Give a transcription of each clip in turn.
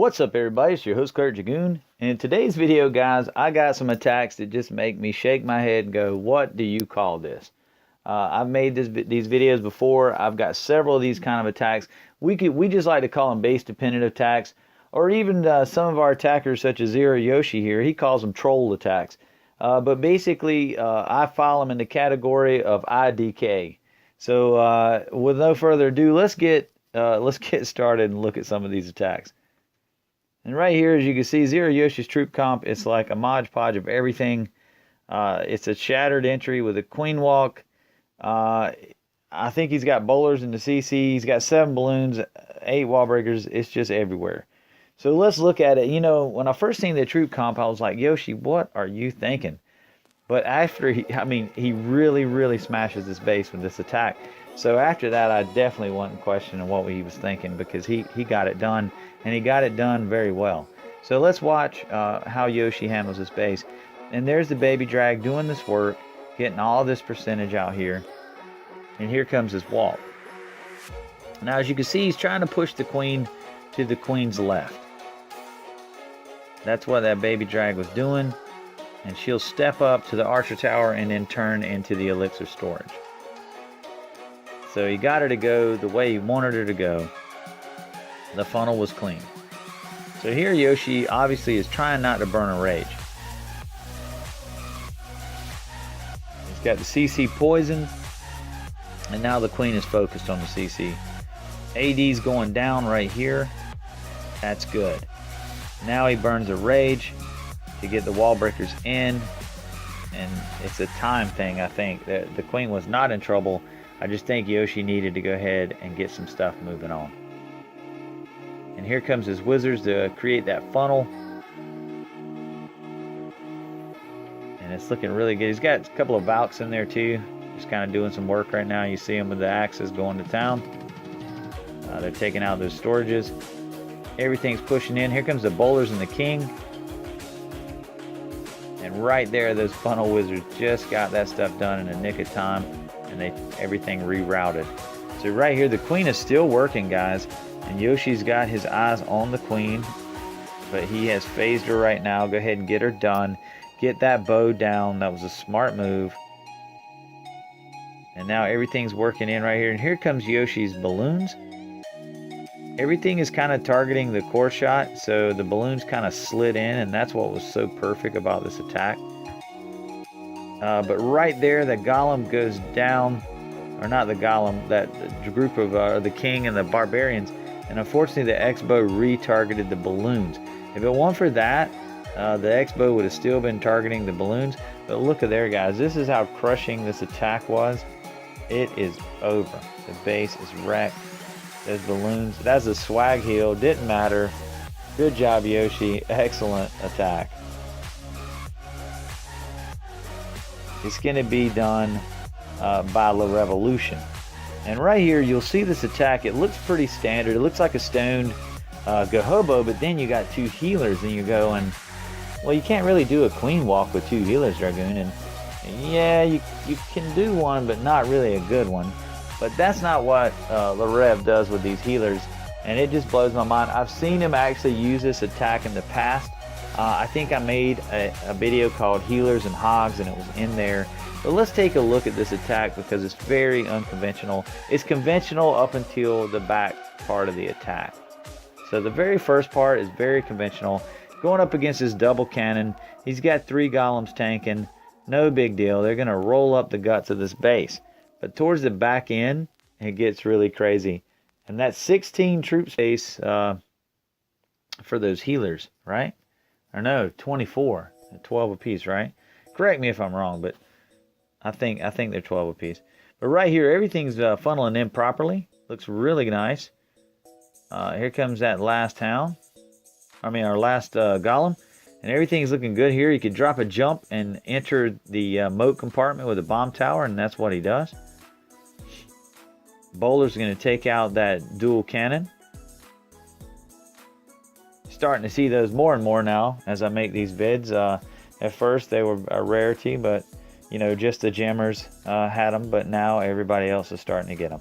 What's up, everybody? It's your host, CLERICDRAGOON. And in today's video, guys, I got some attacks that just make me shake my head and go, what do you call this? I've made these videos before. I've got several of these kind of attacks. We just like to call them base-dependent attacks, or even some of our attackers, such as theyre Yoshi here, he calls them troll attacks. But basically, I file them in the category of IDK. So with no further ado, let's get started and look at some of these attacks. And right here, as you can see, theyre Yoshi's troop comp, it's like a Mod Podge of everything. It's a shattered entry with a queen walk. I think he's got bowlers in the CC. He's got 7 balloons, 8 wall breakers. It's just everywhere. So let's look at it. You know, when I first seen the troop comp, I was like, Yoshi, what are you thinking? But after he really smashes this base with this attack. So after that, I definitely wasn't questioning what he was thinking, because he got it done, and he got it done very well. So let's watch how Yoshi handles this base. And there's the baby drag doing this work, getting all this percentage out here. And here comes his walk. Now, as you can see, he's trying to push the queen to the queen's left. That's what that baby drag was doing. And she'll step up to the archer tower and then turn into the elixir storage. So he got her to go the way he wanted her to go. The funnel was clean. So here Yoshi obviously is trying not to burn a rage. He's got the CC poison. And now the queen is focused on the CC. AD's going down right here. That's good. Now he burns a rage to get the wall breakers in. And it's a time thing, I think. The queen was not in trouble. I just think Yoshi needed to go ahead and get some stuff moving on. And here comes his wizards to create that funnel. And it's looking really good. He's got a couple of Valks in there too. Just kind of doing some work right now. You see him with the axes going to town. They're taking out those storages. Everything's pushing in. Here comes the bowlers and the king. And right there, those funnel wizards just got that stuff done in a nick of time. And everything rerouted. So right here, the queen is still working, guys. And Yoshi's got his eyes on the queen. But he has phased her right now. Go ahead and get her done. Get that bow down. That was a smart move. And now everything's working in right here. And here comes Yoshi's balloons. Everything is kind of targeting the core shot. So the balloons kind of slid in. And that's what was so perfect about this attack. But right there, the golem goes down, or not the golem, that group of the king and the barbarians. And unfortunately, the X-bow retargeted the balloons. If it weren't for that, the X-bow would have still been targeting the balloons. But look at there, guys. This is how crushing this attack was. It is over. The base is wrecked. Those balloons. That's a swag heal. Didn't matter. Good job, Yoshi. Excellent attack. It's going to be done by La Revolution. And right here, you'll see this attack. It looks pretty standard. It looks like a stoned Gahobo, but then you got 2 healers, and you're going, well, you can't really do a queen walk with 2 healers, Dragoon. And yeah, you can do one, but not really a good one. But that's not what La Rev does with these healers, and it just blows my mind. I've seen him actually use this attack in the past. I think I made a video called Healers and Hogs, and it was in there. But let's take a look at this attack, because it's very unconventional. It's conventional up until the back part of the attack. So the very first part is very conventional. Going up against his double cannon, he's got 3 golems tanking. No big deal. They're going to roll up the guts of this base. But towards the back end, it gets really crazy. And that's 16 troop space for those healers, right? Or no, 24, 12 apiece, right? Correct me if I'm wrong, but I think they're 12 apiece. But right here, everything's funneling in properly. Looks really nice. Here comes that last hound. Our last golem. And everything's looking good here. He could drop a jump and enter the moat compartment with a bomb tower, and that's what he does. Bowler's going to take out that dual cannon. Starting to see those more and more now as I make these vids. At first they were a rarity, but you know, just the jammers had them, but now everybody else is starting to get them.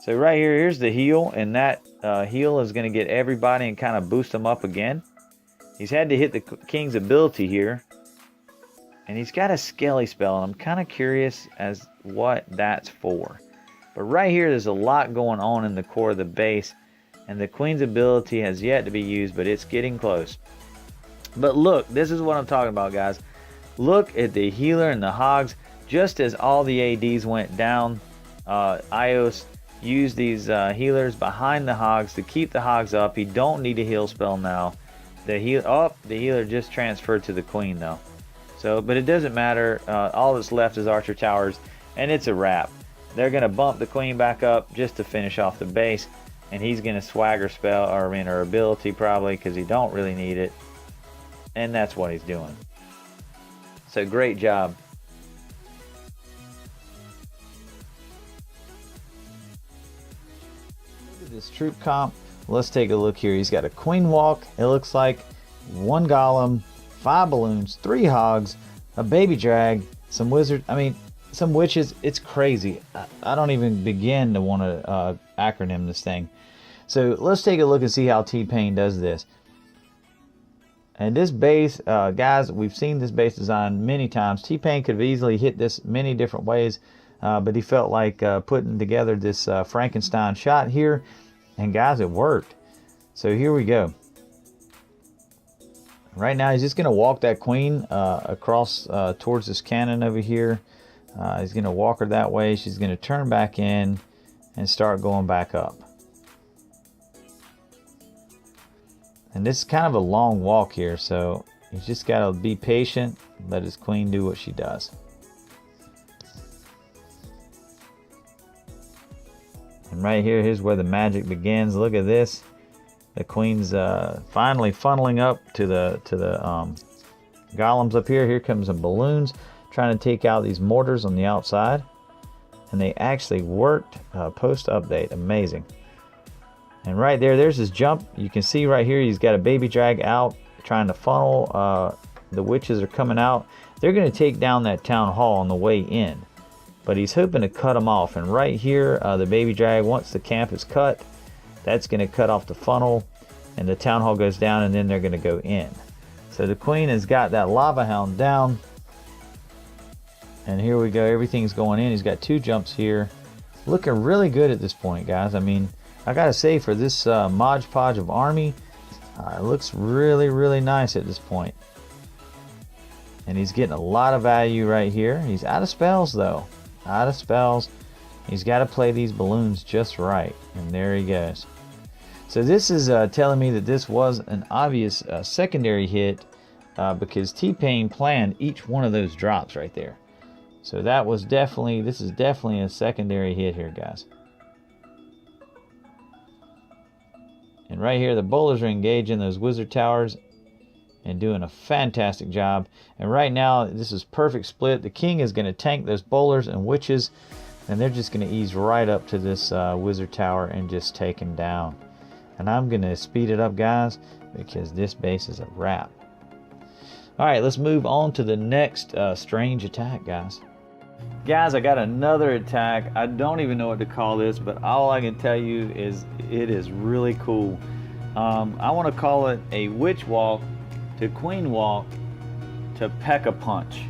So right here, here's the heal, and that heal is going to get everybody and kind of boost them up again. He's had to hit the king's ability here. And he's got a skelly spell, and I'm kind of curious as what that's for. But right here, there's a lot going on in the core of the base. And the queen's ability has yet to be used, but it's getting close. But look, this is what I'm talking about, guys. Look at the healer and the hogs. Just as all the ADs went down, Ios used these healers behind the hogs to keep the hogs up. He don't need a heal spell now. The healer just transferred to the queen though. So, but it doesn't matter. All that's left is archer towers, and it's a wrap. They're gonna bump the queen back up just to finish off the base, and he's gonna swagger spell or her ability probably because he don't really need it, and that's what he's doing. So great job. Look at this troop comp. Let's take a look here. He's got a queen walk. It looks like 1 golem, 5 balloons, 3 hogs, a baby drag, some wizard. I mean, some witches. It's crazy. I don't even begin to want to acronym this thing. So let's take a look and see how T-Pain does this. And this base, guys, we've seen this base design many times. T-Pain could have easily hit this many different ways, but he felt like putting together this Frankenstein shot here. And guys, it worked. So here we go. Right now, he's just going to walk that queen across towards this cannon over here. He's going to walk her that way. She's going to turn back in and start going back up. And this is kind of a long walk here, so he's just got to be patient, let his queen do what she does. And right here, here's where the magic begins. Look at this. The queen's finally funneling up to the golems up here. Here comes some balloons trying to take out these mortars on the outside. And they actually worked post-update. Amazing. And right there, there's his jump. You can see right here, he's got a baby drag out trying to funnel. The witches are coming out. They're going to take down that town hall on the way in. But he's hoping to cut them off. And right here, the baby drag, once the camp is cut, that's going to cut off the funnel. And the town hall goes down, and then they're going to go in. So the queen has got that lava hound down. And here we go. Everything's going in. He's got 2 jumps here. Looking really good at this point, guys. I mean, I gotta say, for this Mod Podge of army, it looks really, really nice at this point. And he's getting a lot of value right here. He's out of spells, though. Out of spells. He's got to play these balloons just right. And there he goes. So this is telling me that this was an obvious secondary hit because T-Pain planned each one of those drops right there. So that was definitely, this is definitely a secondary hit here, guys. And right here, the bowlers are engaging those wizard towers and doing a fantastic job. And right now, this is perfect split. The king is going to tank those bowlers and witches, and they're just going to ease right up to this wizard tower and just take him down. And I'm going to speed it up, guys, because this base is a wrap. All right, let's move on to the next strange attack, guys. Guys, I got another attack. I don't even know what to call this, but all I can tell you is it is really cool. I want to call it a witch walk to queen walk to P.E.K.K.A punch.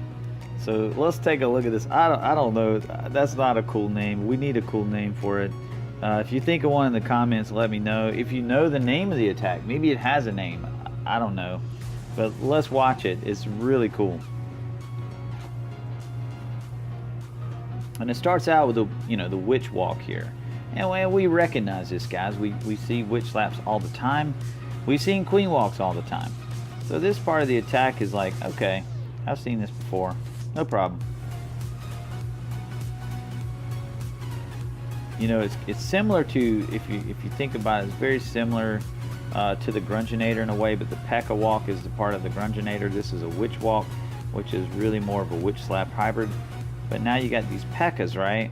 So let's take a look at this. I don't know. That's not a cool name. We need a cool name for it. If you think of one in the comments, let me know. If you know the name of the attack, maybe it has a name. I don't know. But let's watch it. It's really cool. And it starts out with the witch walk here. And we recognize this, guys. We see witch slaps all the time. We've seen queen walks all the time. So this part of the attack is like, okay, I've seen this before. No problem. You know, it's similar to, if you think about it, it's very similar to the Grunginator in a way, but the P.E.K.K.A walk is the part of the Grunginator. This is a witch walk, which is really more of a witch slap hybrid. But now you got these P.E.K.K.As, right?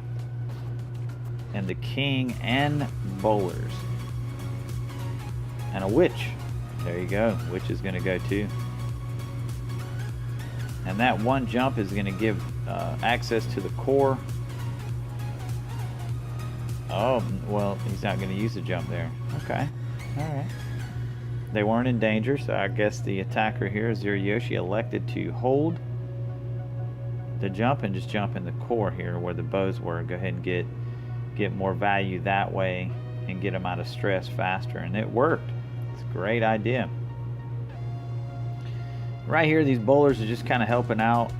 And the king and bowlers. And a witch. There you go. Witch is going to go too. And that one jump is going to give access to the core. Oh, well, he's not going to use the jump there. Okay. All right. They weren't in danger, so I guess the attacker here, Zero-Yoshi, elected to hold the jump and just jump in the core here where the bows were. Go ahead and get more value that way and get them out of stress faster. And it worked. It's a great idea. Right here, these bowlers are just kind of helping out,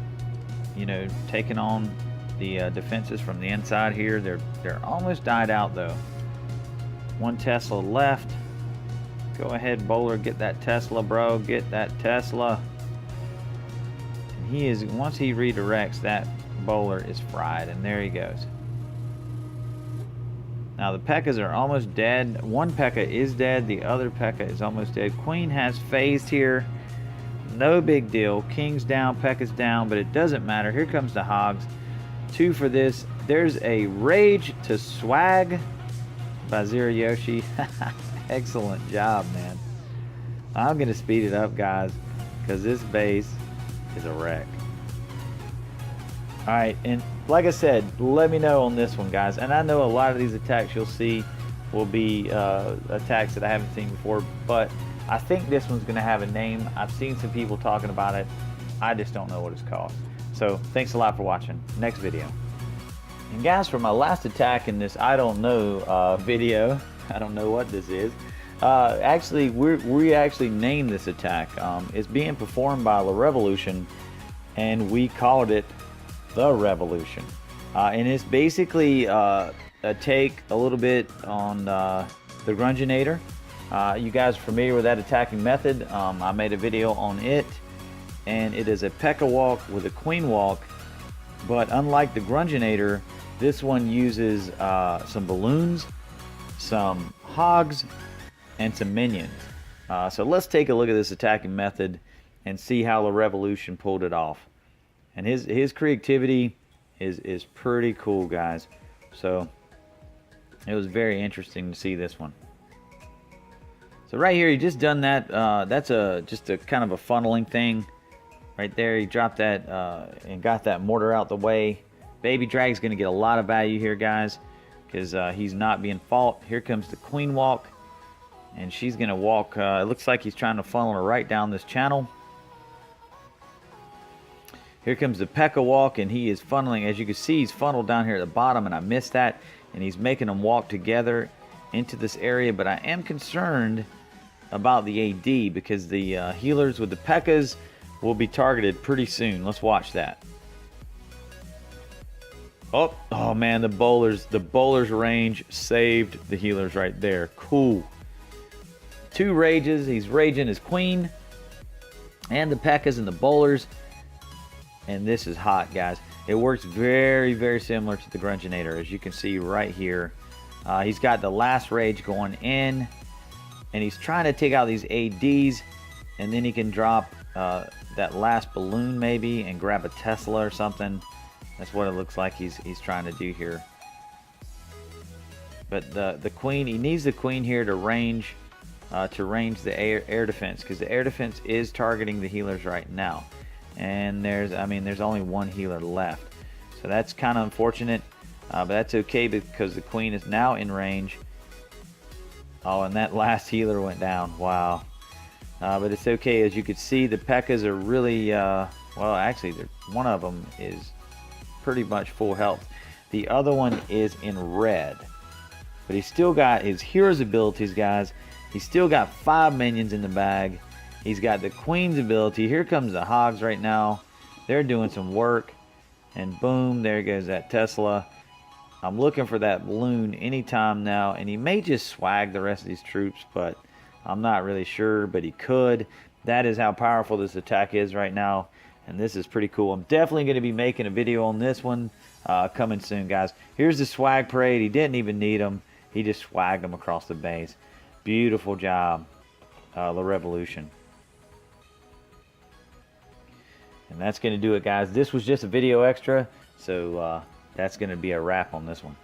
you know, taking on the defenses from the inside here. They're almost died out though. One Tesla left. Go ahead, bowler, get that Tesla, bro. Get that Tesla. And he is, once he redirects, that bowler is fried, and there he goes. Now the P.E.K.K.A.s are almost dead. One P.E.K.K.A is dead. The other P.E.K.K.A is almost dead. Queen has phased here. No big deal. King's down, P.E.K.K.A's down, but it doesn't matter. Here comes the Hogs. 2 for this. There's a Rage to Swag by Zero-Yoshi. Excellent job, man. I'm going to speed it up, guys, because this base is a wreck. Alright, and like I said, let me know on this one, guys. And I know a lot of these attacks you'll see will be attacks that I haven't seen before, but I think this one's going to have a name. I've seen some people talking about it. I just don't know what it's called. So, thanks a lot for watching. Next video. And guys, for my last attack in this I don't know video, I don't know what this is. Actually, we actually named this attack. It's being performed by La Revolution, and we called it the Revolution. And it's basically a take a little bit on the Grunginator. You guys are familiar with that attacking method. I made a video on it, and it is a P.E.K.K.A walk with a Queen walk, but unlike the Grunginator, this one uses some balloons, some hogs, and some minions. So let's take a look at this attacking method and see how the Revolution pulled it off. And his creativity is pretty cool, guys. So it was very interesting to see this one. So right here, he just done that. That's just a kind of a funneling thing. Right there, he dropped that and got that mortar out the way. Baby Drag's going to get a lot of value here, guys, because he's not being fought. Here comes the Queen walk, and she's going to walk. It looks like he's trying to funnel her right down this channel. Here comes the P.E.K.K.A walk, and he is funneling. As you can see, he's funneled down here at the bottom, and I missed that. And he's making them walk together into this area. But I am concerned about the AD because the healers with the P.E.K.K.As will be targeted pretty soon. Let's watch that. Oh man, the bowlers range saved the healers right there. Cool. 2 rages. He's raging his Queen and the P.E.K.K.As and the bowlers. And this is hot, guys. It works very, very similar to the Grunginator, as you can see right here. He's got the last rage going in, and he's trying to take out these ADs, and then he can drop that last balloon maybe and grab a Tesla or something. That's what it looks like he's trying to do here. But the Queen, he needs the Queen here to range the air defense, because the air defense is targeting the healers right now. And there's only one healer left, so that's kind of unfortunate, but that's okay because the Queen is now in range. Oh, and that last healer went down. Wow. But it's okay. As you can see, the P.E.K.K.As are really well, actually one of them is pretty much full health. The other one is in red, but he's still got his hero's abilities, guys. He's still got 5 minions in the bag. He's got the Queen's ability. Here comes the Hogs right now. They're doing some work. And boom, there goes that Tesla. I'm looking for that balloon anytime now. And he may just swag the rest of these troops, but I'm not really sure. But he could. That is how powerful this attack is right now. And this is pretty cool. I'm definitely going to be making a video on this one coming soon, guys. Here's the swag parade. He didn't even need them. He just swagged them across the base. Beautiful job, La Revolution. And that's going to do it, guys. This was just a video extra, so that's going to be a wrap on this one.